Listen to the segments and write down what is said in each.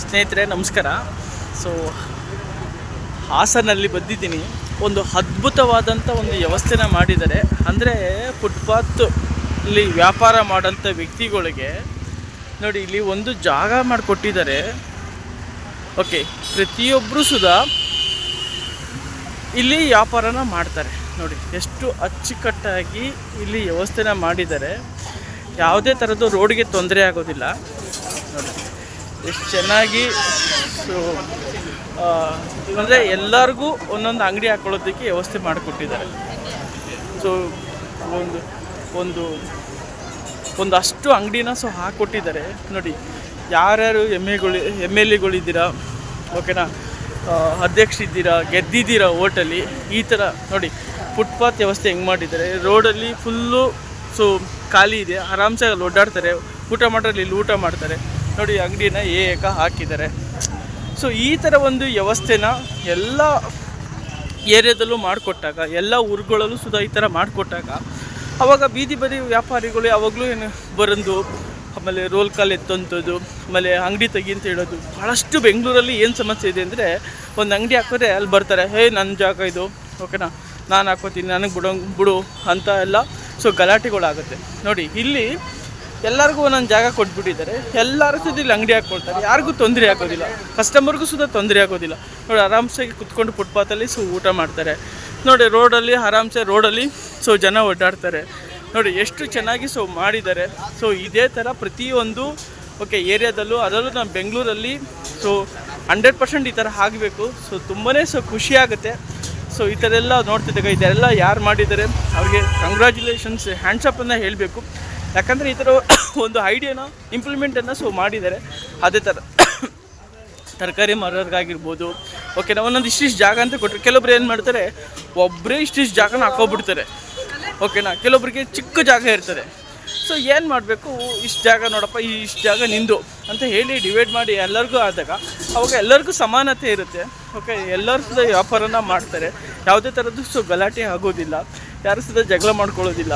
ಸ್ನೇಹಿತರೆ ನಮಸ್ಕಾರ. ಸೊ ಹಾಸನಲ್ಲಿ ಬಂದಿದ್ದೀನಿ. ಒಂದು ಅದ್ಭುತವಾದಂಥ ಒಂದು ವ್ಯವಸ್ಥೆನ ಮಾಡಿದ್ದಾರೆ. ಅಂದರೆ ಫುಟ್ಪಾತಲ್ಲಿ ವ್ಯಾಪಾರ ಮಾಡೋಂಥ ವ್ಯಕ್ತಿಗಳಿಗೆ ನೋಡಿ ಇಲ್ಲಿ ಒಂದು ಜಾಗ ಮಾಡಿಕೊಟ್ಟಿದ್ದಾರೆ. ಓಕೆ, ಪ್ರತಿಯೊಬ್ಬರು ಸುಧಾ ಇಲ್ಲಿ ವ್ಯಾಪಾರನ ಮಾಡ್ತಾರೆ. ನೋಡಿ ಎಷ್ಟು ಅಚ್ಚುಕಟ್ಟಾಗಿ ಇಲ್ಲಿ ವ್ಯವಸ್ಥೆನ ಮಾಡಿದ್ದಾರೆ. ಯಾವುದೇ ಥರದ್ದು ರೋಡ್ಗೆ ತೊಂದರೆ ಆಗೋದಿಲ್ಲ. ನೋಡಿ ಎಷ್ಟು ಚೆನ್ನಾಗಿ. ಸೊ ಅಂದರೆ ಎಲ್ಲರಿಗೂ ಒಂದೊಂದು ಅಂಗಡಿ ಹಾಕೊಳ್ಳೋದಕ್ಕೆ ವ್ಯವಸ್ಥೆ ಮಾಡಿಕೊಟ್ಟಿದ್ದಾರೆ. ಸೊ ಒಂದು ಒಂದು ಒಂದು ಅಷ್ಟು ಅಂಗಡಿನ ಹಾಕ್ಕೊಟ್ಟಿದ್ದಾರೆ. ನೋಡಿ ಯಾರ್ಯಾರು ಎಮ್ ಎಲ್ ಎಗಳಿದ್ದೀರಾ, ಓಕೆನಾ, ಅಧ್ಯಕ್ಷರಿದ್ದೀರಾ, ಗೆದ್ದಿದ್ದೀರಾ ಓಟಲ್ಲಿ, ಈ ಥರ ನೋಡಿ ಫುಟ್ಪಾತ್ ವ್ಯವಸ್ಥೆ ಹೆಂಗೆ ಮಾಡಿದ್ದಾರೆ. ರೋಡಲ್ಲಿ ಫುಲ್ಲು ಸೊ ಖಾಲಿ ಇದೆ, ಆರಾಮ್ಸೆ ಅಲ್ಲಿ ಓಡಾಡ್ತಾರೆ. ಊಟ ಮಾಡೋರಲ್ಲಿ ಇಲ್ಲಿ ಊಟ ಮಾಡ್ತಾರೆ. ನೋಡಿ ಅಂಗಡಿನ ಏಕ ಹಾಕಿದ್ದಾರೆ. ಸೊ ಈ ಥರ ಒಂದು ವ್ಯವಸ್ಥೆನ ಎಲ್ಲ ಏರಿಯಾದಲ್ಲೂ ಮಾಡಿಕೊಟ್ಟಾಗ, ಎಲ್ಲ ಊರುಗಳಲ್ಲೂ ಸುಧಾ ಈ ಥರ ಮಾಡಿಕೊಟ್ಟಾಗ ಆವಾಗ ಬೀದಿ ಬದಿ ವ್ಯಾಪಾರಿಗಳು ಯಾವಾಗಲೂ ಏನು ಬರೋದು, ಆಮೇಲೆ ರೋಲ್ ಕಾಲ್ ಎತ್ತೋಂಥದ್ದು, ಆಮೇಲೆ ಅಂಗಡಿ ತೆಗಿ ಅಂತ ಹೇಳೋದು. ಭಾಳಷ್ಟು ಬೆಂಗಳೂರಲ್ಲಿ ಏನು ಸಮಸ್ಯೆ ಇದೆ ಅಂದರೆ, ಒಂದು ಅಂಗಡಿ ಹಾಕಿದ್ರೆ ಅಲ್ಲಿ ಬರ್ತಾರೆ, ಹೇ ನನ್ನ ಜಾಗ ಇದು, ಓಕೆನಾ, ನಾನು ಹಾಕೋತೀನಿ, ನನಗೆ ಬಿಡು ಅಂತ ಎಲ್ಲ ಸೊ ಗಲಾಟೆಗಳಾಗುತ್ತೆ. ನೋಡಿ ಇಲ್ಲಿ ಎಲ್ಲರಿಗೂ ಒಂದೊಂದು ಜಾಗ ಕೊಟ್ಬಿಟ್ಟಿದ್ದಾರೆ. ಎಲ್ಲರೂ ಸುದ್ದಿ ಇಲ್ಲಿ ಅಂಗಡಿ ಹಾಕ್ಕೊಳ್ತಾರೆ. ಯಾರಿಗೂ ತೊಂದರೆ ಆಗೋದಿಲ್ಲ, ಕಸ್ಟಮರ್ಗೂ ಸುಧಾ ತೊಂದರೆ ಆಗೋದಿಲ್ಲ. ನೋಡಿ ಆರಾಮ್ಸಾಗಿ ಕುತ್ಕೊಂಡು ಫುಟ್ಪಾತಲ್ಲಿ ಸೊ ಊಟ ಮಾಡ್ತಾರೆ. ನೋಡಿ ರೋಡಲ್ಲಿ ಆರಾಮ್ಸೆ ರೋಡಲ್ಲಿ ಸೊ ಜನ ಓಡಾಡ್ತಾರೆ. ನೋಡಿ ಎಷ್ಟು ಚೆನ್ನಾಗಿ ಸೊ ಮಾಡಿದ್ದಾರೆ. ಸೊ ಇದೇ ಥರ ಪ್ರತಿಯೊಂದು ಓಕೆ ಏರಿಯಾದಲ್ಲೂ, ಅದರಲ್ಲೂ ನಮ್ಮ ಬೆಂಗಳೂರಲ್ಲಿ ಸೊ 100% ಈ ಥರ ಆಗಬೇಕು. ಸೊ ತುಂಬಾ ಸೊ ಖುಷಿಯಾಗುತ್ತೆ. ಸೊ ಈ ಥರ ಎಲ್ಲ ನೋಡ್ತಿದ್ದಾಗ ಇದೆಲ್ಲ ಯಾರು ಮಾಡಿದ್ದಾರೆ ಅವ್ರಿಗೆ ಕಂಗ್ರ್ಯಾಚುಲೇಷನ್ಸ್, ಹ್ಯಾಂಡ್ಸಪ್ಪನ್ನು ಹೇಳಬೇಕು. ಯಾಕಂದರೆ ಈ ಥರ ಒಂದು ಐಡಿಯಾನ ಇಂಪ್ಲಿಮೆಂಟನ್ನು ಸೊ ಮಾಡಿದ್ದಾರೆ. ಅದೇ ಥರ ತರಕಾರಿ ಮಾರೋರ್ಗಾಗಿರ್ಬೋದು, ಓಕೆನಾ, ಒಂದೊಂದು ಇಷ್ಟಿಷ್ಟು ಜಾಗ ಅಂತ ಕೊಟ್ಟರು. ಕೆಲವೊಬ್ರು ಏನು ಮಾಡ್ತಾರೆ, ಒಬ್ಬರೇ ಇಷ್ಟಿಷ್ಟು ಜಾಗನ ಹಾಕೋಬಿಡ್ತಾರೆ, ಓಕೆನಾ. ಕೆಲವೊಬ್ರಿಗೆ ಚಿಕ್ಕ ಜಾಗ ಇರ್ತದೆ. ಸೊ ಏನು ಮಾಡಬೇಕು, ಇಷ್ಟು ಜಾಗ ನೋಡಪ್ಪ, ಇಷ್ಟು ಜಾಗ ನಿಂದು ಅಂತ ಹೇಳಿ ಡಿವೈಡ್ ಮಾಡಿ ಎಲ್ಲರಿಗೂ ಆದಾಗ ಅವಾಗ ಎಲ್ಲರಿಗೂ ಸಮಾನತೆ ಇರುತ್ತೆ. ಓಕೆ, ಎಲ್ಲರೂ ಸುಧಾ ವ್ಯಾಪಾರನ ಮಾಡ್ತಾರೆ. ಯಾವುದೇ ಥರದ್ದು ಸೊ ಗಲಾಟೆ ಆಗೋದಿಲ್ಲ, ಯಾರು ಸುಧಾ ಜಗಳ ಮಾಡ್ಕೊಳ್ಳೋದಿಲ್ಲ,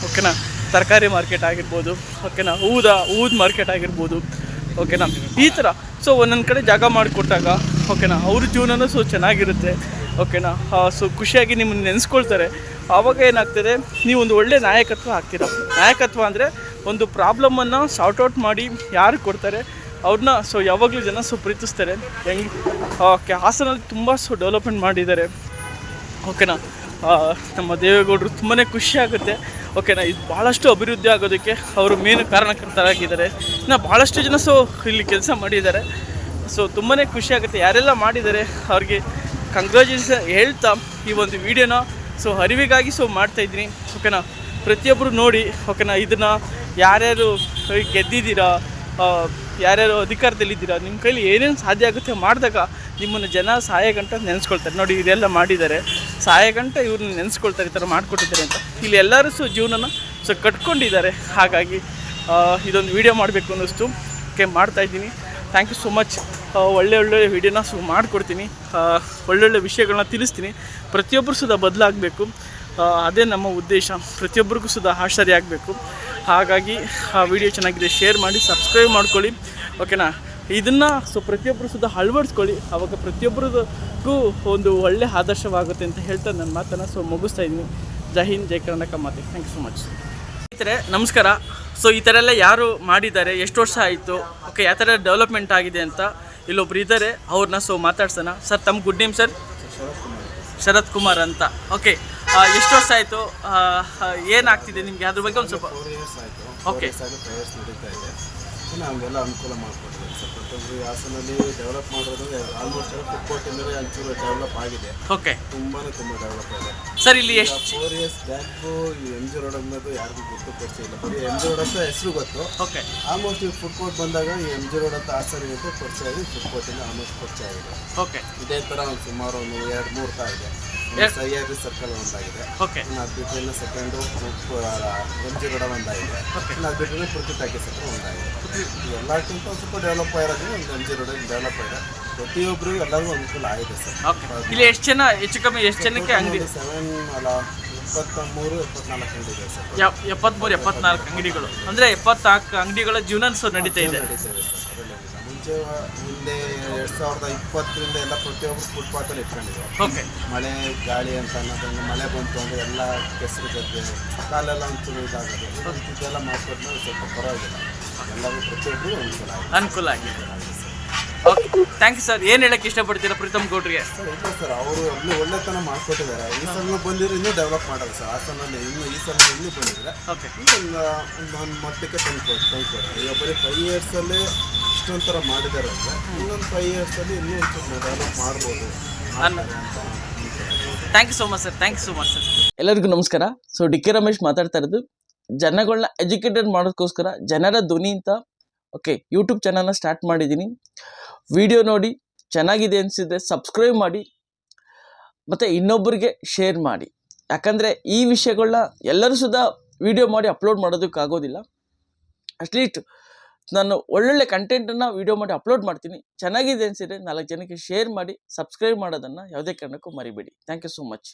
ಓಕೆನಾ. ತರಕಾರಿ ಮಾರ್ಕೆಟ್ ಆಗಿರ್ಬೋದು, ಓಕೆನಾ, ಹೂದ ಮಾರ್ಕೆಟ್ ಆಗಿರ್ಬೋದು, ಓಕೆನಾ. ಈ ಥರ ಸೊ ಒಂದೊಂದು ಕಡೆ ಜಾಗ ಮಾಡಿಕೊಟ್ಟಾಗ, ಓಕೆನಾ, ಅವ್ರ ಜೀವನನೂ ಸೊ ಚೆನ್ನಾಗಿರುತ್ತೆ, ಓಕೆನಾ. ಸೊ ಖುಷಿಯಾಗಿ ನಿಮ್ಮನ್ನು ನೆನೆಸ್ಕೊಳ್ತಾರೆ. ಆವಾಗ ಏನಾಗ್ತದೆ, ನೀವು ಒಂದು ಒಳ್ಳೆ ನಾಯಕತ್ವ ಆಗ್ತೀರ. ನಾಯಕತ್ವ ಅಂದರೆ ಒಂದು ಪ್ರಾಬ್ಲಮನ್ನು ಸಾರ್ಟ್ಔಟ್ ಮಾಡಿ ಯಾರು ಕೊಡ್ತಾರೆ ಅವ್ರನ್ನ ಸೊ ಯಾವಾಗಲೂ ಜನ ಸೊ ಪ್ರೀತಿಸ್ತಾರೆ. ಓಕೆ, ಹಾಸನಲ್ಲಿ ತುಂಬ ಸೊ ಡೆವಲಪ್ಮೆಂಟ್ ಮಾಡಿದ್ದಾರೆ, ಓಕೆನಾ. ನಮ್ಮ ದೇವೇಗೌಡರು ತುಂಬಾ ಖುಷಿಯಾಗುತ್ತೆ, ಓಕೆನಾ. ಇದು ಭಾಳಷ್ಟು ಅಭಿವೃದ್ಧಿ ಆಗೋದಕ್ಕೆ ಅವರು ಮೇನ್ ಕಾರಣಕರ್ತರಾಗಿದ್ದಾರೆ. ಇನ್ನು ಭಾಳಷ್ಟು ಜನ ಸೊ ಇಲ್ಲಿ ಕೆಲಸ ಮಾಡಿದ್ದಾರೆ. ಸೊ ತುಂಬಾ ಖುಷಿಯಾಗುತ್ತೆ. ಯಾರೆಲ್ಲ ಮಾಡಿದ್ದಾರೆ ಅವ್ರಿಗೆ ಕಂಗ್ರ್ಯಾಚುಲೇಷನ್ ಹೇಳ್ತಾ ಈ ಒಂದು ವಿಡಿಯೋನ ಸೊ ಅರಿವಿಗಾಗಿ ಸೊ ಮಾಡ್ತಾಯಿದ್ದೀನಿ, ಓಕೆನಾ. ಪ್ರತಿಯೊಬ್ಬರು ನೋಡಿ, ಓಕೆನಾ. ಇದನ್ನು ಯಾರ್ಯಾರು ಗೆದ್ದಿದ್ದೀರಾ, ಯಾರ್ಯಾರು ಅಧಿಕಾರದಲ್ಲಿದ್ದೀರಾ, ನಿಮ್ಮ ಕೈಲಿ ಏನೇನು ಸಾಧ್ಯ ಆಗುತ್ತೆ ಮಾಡಿದಾಗ ನಿಮ್ಮನ್ನು ಜನ ಸಹಾಯಗಂಟ ನೆನೆಸ್ಕೊಳ್ತಾರೆ. ನೋಡಿ ಇದೆಲ್ಲ ಮಾಡಿದ್ದಾರೆ, ಸಹಾಯಗಂಟ ಇವ್ರನ್ನ ನೆನೆಸ್ಕೊಳ್ತಾರೆ, ಈ ಥರ ಮಾಡಿಕೊಟ್ಟಿದ್ದಾರೆ ಅಂತ. ಇಲ್ಲಿ ಎಲ್ಲರೂ ಸೊ ಜೀವನನ ಸೊ ಕಟ್ಕೊಂಡಿದ್ದಾರೆ. ಹಾಗಾಗಿ ಇದೊಂದು ವಿಡಿಯೋ ಮಾಡಬೇಕು ಅನ್ನಿಸ್ತು, ಓಕೆ, ಮಾಡ್ತಾಯಿದ್ದೀನಿ. Thank you so much. ಒಳ್ಳೆ ವಿಡಿಯೋನ ಸೊ ಮಾಡಿಕೊಡ್ತೀನಿ, ಒಳ್ಳೊಳ್ಳೆ ವಿಷಯಗಳನ್ನ ತಿಳಿಸ್ತೀನಿ. ಪ್ರತಿಯೊಬ್ಬರು ಸುಧಾ ಬದಲಾಗಬೇಕು, ಅದೇ ನಮ್ಮ ಉದ್ದೇಶ. ಪ್ರತಿಯೊಬ್ಬರಿಗೂ ಸುಧಾ ಆಶ್ಚರ್ಯ ಆಗಬೇಕು. ಹಾಗಾಗಿ ಆ ವಿಡಿಯೋ ಚೆನ್ನಾಗಿದೆ, ಶೇರ್ ಮಾಡಿ, ಸಬ್ಸ್ಕ್ರೈಬ್ ಮಾಡ್ಕೊಳ್ಳಿ, ಓಕೆನಾ. ಇದನ್ನು ಸೊ ಪ್ರತಿಯೊಬ್ಬರು ಸುಧಾ ಅಳವಡಿಸ್ಕೊಳ್ಳಿ. ಆವಾಗ ಪ್ರತಿಯೊಬ್ಬರಿಗೂ ಒಂದು ಒಳ್ಳೆ ಆದರ್ಶವಾಗುತ್ತೆ ಅಂತ ಹೇಳ್ತಾ ನನ್ನ ಮಾತನ್ನು ಸೊ ಮುಗಿಸ್ತಾ ಇದ್ದೀನಿ. ಜೈ ಹಿಂದ್, ಜೈ ಕರ್ನಾಟಕ ಮಾತೆ. Thank you so much. ಸ್ನೇಹಿತರೆ ನಮಸ್ಕಾರ. ಸೊ ಈ ಥರ ಎಲ್ಲ ಯಾರು ಮಾಡಿದ್ದಾರೆ, ಎಷ್ಟು ವರ್ಷ ಆಯಿತು, ಓಕೆ, ಯಾವ ಥರ ಡೆವಲಪ್ಮೆಂಟ್ ಆಗಿದೆ ಅಂತ ಇಲ್ಲೊಬ್ರು ಇದ್ದಾರೆ, ಅವ್ರನ್ನ ಸೊ ಮಾತಾಡ್ಸೋಣ. ಸರ್ ತಮ್ಮ good name sir? Sharath Kumar ಅಂತ. ಓಕೆ, ಎಷ್ಟು ವರ್ಷ ಆಯಿತು, ಏನಾಗ್ತಿದೆ ನಿಮಗೆ ಅದ್ರ ಬಗ್ಗೆ ಒಂದು ಸ್ವಲ್ಪ? ಓಕೆ, ನಮಗೆಲ್ಲ ಅನುಕೂಲ ಮಾಡಿಕೊಟ್ಟಿದ್ದಾರೆ ಸರ್. ಪ್ರತಿಯೊಬ್ಬರು ಹಾಸನಲ್ಲಿ ಡೆವಲಪ್ ಮಾಡೋದು ಆಲ್ಮೋಸ್ಟ್ ಫುಟ್ಪಾತಿಂದಲೇ ಒಂಚೂರು ಡೆವಲಪ್ ಆಗಿದೆ. ಓಕೆ, ತುಂಬ ಡೆವಲಪ್ ಆಗಿದೆ ಸರ್. ಇಲ್ಲಿ ಎಷ್ಟು 4 years ಬ್ಯಾಕು ಈ ಎಮ್ ಜಿ ರೋಡ್ ಅನ್ನೋದು ಯಾರಿಗೂ ಗೊತ್ತು ಪರಿಚಯ ಇಲ್ಲ. ಬರೀ ಎಮ್ ಜಿ ರೋಡ್ ಅಂತ ಹೆಸರು ಗೊತ್ತು. ಓಕೆ, ಆಲ್ಮೋಸ್ಟ್ ಈ ಫುಟ್ಪಾತ್ ಬಂದಾಗ ಈ ಎಮ್ ಜಿ ರೋಡ್ ಅಂತ ಹಾಸನ ಅಂತ ಪರಿಚಯ ಆಗಿ ಫುಟ್ಪಾತಿಂದ ಆಲ್ಮೋಸ್ಟ್ ಪರಿಚಯ ಆಗಿದೆ. ಓಕೆ, ಇದೇ ಥರ ಒಂದು ಸುಮಾರು ಒಂದು 2-3 ತಾ ಇದೆ. ಸಹ್ಯಾದ್ರಿ ಸರ್ಕಲ್ ಒಂದಾಗಿದೆ, ಓಕೆ, ಅದು ಬಿಟ್ಟರೆ ಸೆಕೆಂಡು ಎಮ್ ಜಿ ರೋಡ್ ಒಂದಾಗಿದೆ, ಅದು ಬಿಟ್ಟರೆ ಪುರ್ಕಿಟಾಕಿ ಸರ್ಕಲ್ ಒಂದಾಗಿದೆ. ಎಲ್ಲಕ್ಕಿಂತ ಸ್ವಲ್ಪ ಡೆವಲಪ್ ಆಗಿರೋದು ಒಂದು ಎಮ್ ಜಿ ರೋಡ್ ಡೆವಲಪ್ ಆಗಿದೆ. ಪ್ರತಿಯೊಬ್ಬರಿಗೂ ಎಲ್ಲರಿಗೂ ಅನುಕೂಲ ಆಗಿದೆ ಸರ್. ಇಲ್ಲಿ ಎಷ್ಟು ಜನ, ಹೆಚ್ಚು ಕಮ್ಮಿ ಎಷ್ಟು ಜನಕ್ಕೆ ಅಂಗಡಿ? 73-74 ಅಂಗಡಿ ಇದೆ ಸರ್. 73-74 ಅಂಗಡಿಗಳು ಅಂದರೆ 74 ಅಂಗಡಿಗಳ ಜೀವನ ಸೊ ನಡೀತಾ ಇದೆ. ಮುಂಚೆ ಹಿಂದೆ 2020ರಿಂದ ಎಲ್ಲ ಪ್ರತಿಯೊಬ್ಬರು ಫುಟ್ಪಾತಲ್ಲಿ ಇಟ್ಕೊಂಡಿದ್ದಾರೆ. ಓಕೆ. ಮಳೆ ಗಾಳಿ ಅಂತ ಅನ್ನೋದನ್ನು ಮಳೆ ಬಂತು ಅಂದರೆ ಎಲ್ಲ ಕೆಸರು ಗದ್ದೆ ಕಾಲೆಲ್ಲ ಒಂಚೂರು ಇದಾಗೋದು ಇದೆಲ್ಲ ಮಾಡ್ಕೊಟ್ರೆ ಸ್ವಲ್ಪ ಪರವಾಗಿಲ್ಲ. ಎಲ್ಲರೂ ಪ್ರತಿಯೊಬ್ಬರು ಅನುಕೂಲ ಆಗಿದೆ. Okay, thank you sir. ಏನು ಹೇಳಕ್ಕೆ ಇಷ್ಟಪಡ್ತೀರಾ ಪ್ರೀತಮ್ ಗೌಡ್ರಿಗೆ? ಸರ್ ಇಲ್ಲ ಸರ್, ಅವರು ಅಲ್ಲಿ ಒಳ್ಳೆತನ ಮಾಡ್ಕೊಟ್ಟಿದ್ದಾರೆ. ಈ ಸಲ ಬಂದಿದ್ರೆ ಇನ್ನೂ ಡೆವಲಪ್ ಮಾಡೋದು ಸರ್. ಹಾಸನಲ್ಲಿ ಈ ಸಲ ಇನ್ನೂ ಬಂದಿದ್ರೆ ಓಕೆ, ಒಂದು ಮಟ್ಟಕ್ಕೆ ತಂದ್ಕೊಡ್ತಾರೆ. ಈಗ ಬರೀ 5 ಇಯರ್ಸಲ್ಲೇ ಇಷ್ಟೊಂಥರ ಮಾಡಿದ್ದಾರೆ ಅಂದರೆ ಇನ್ನೊಂದು 5 ಇಯರ್ಸಲ್ಲಿ ಇನ್ನೂ ಒಂಚೂರು ಡೆವಲಪ್ ಮಾಡ್ಬೋದು. Thank you so much sir. Thank you so much sir. ಎಲ್ಲರಿಗೂ ನಮಸ್ಕಾರ. ಸೊ ಡಿ ಕೆ ರಮೇಶ್ ಮಾತಾಡ್ತಾ ಇರೋದು. ಜನಗಳನ್ನ ಎಜುಕೇಟೆಡ್ ಮಾಡೋದಕ್ಕೋಸ್ಕರ ಜನರ ಧ್ವನಿ ಅಂತ ಓಕೆ ಯೂಟ್ಯೂಬ್ ಚಾನಲ್ನ ಸ್ಟಾರ್ಟ್ ಮಾಡಿದ್ದೀನಿ. ವಿಡಿಯೋ ನೋಡಿ ಚೆನ್ನಾಗಿದೆ ಅನಿಸಿದ್ರೆ ಸಬ್ಸ್ಕ್ರೈಬ್ ಮಾಡಿ ಮತ್ತು ಇನ್ನೊಬ್ಬರಿಗೆ ಶೇರ್ ಮಾಡಿ. ಯಾಕಂದರೆ ಈ ವಿಷಯಗಳನ್ನ ಎಲ್ಲರೂ ಸುದಾ ವಿಡಿಯೋ ಮಾಡಿ ಅಪ್ಲೋಡ್ ಮಾಡೋದಕ್ಕಾಗೋದಿಲ್ಲ. ಅಟ್ಲೀಸ್ಟ್ ನಾನು ಒಳ್ಳೊಳ್ಳೆ ಕಂಟೆಂಟನ್ನು ವಿಡಿಯೋ ಮಾಡಿ ಅಪ್ಲೋಡ್ ಮಾಡ್ತೀನಿ. ಚೆನ್ನಾಗಿದೆ ಅನಿಸಿದ್ರೆ 4 ಜನಕ್ಕೆ ಶೇರ್ ಮಾಡಿ, ಸಬ್ಸ್ಕ್ರೈಬ್ ಮಾಡೋದನ್ನು ಯಾವುದೇ ಕಾರಣಕ್ಕೂ ಮರಿಬೇಡಿ. Thank you so much.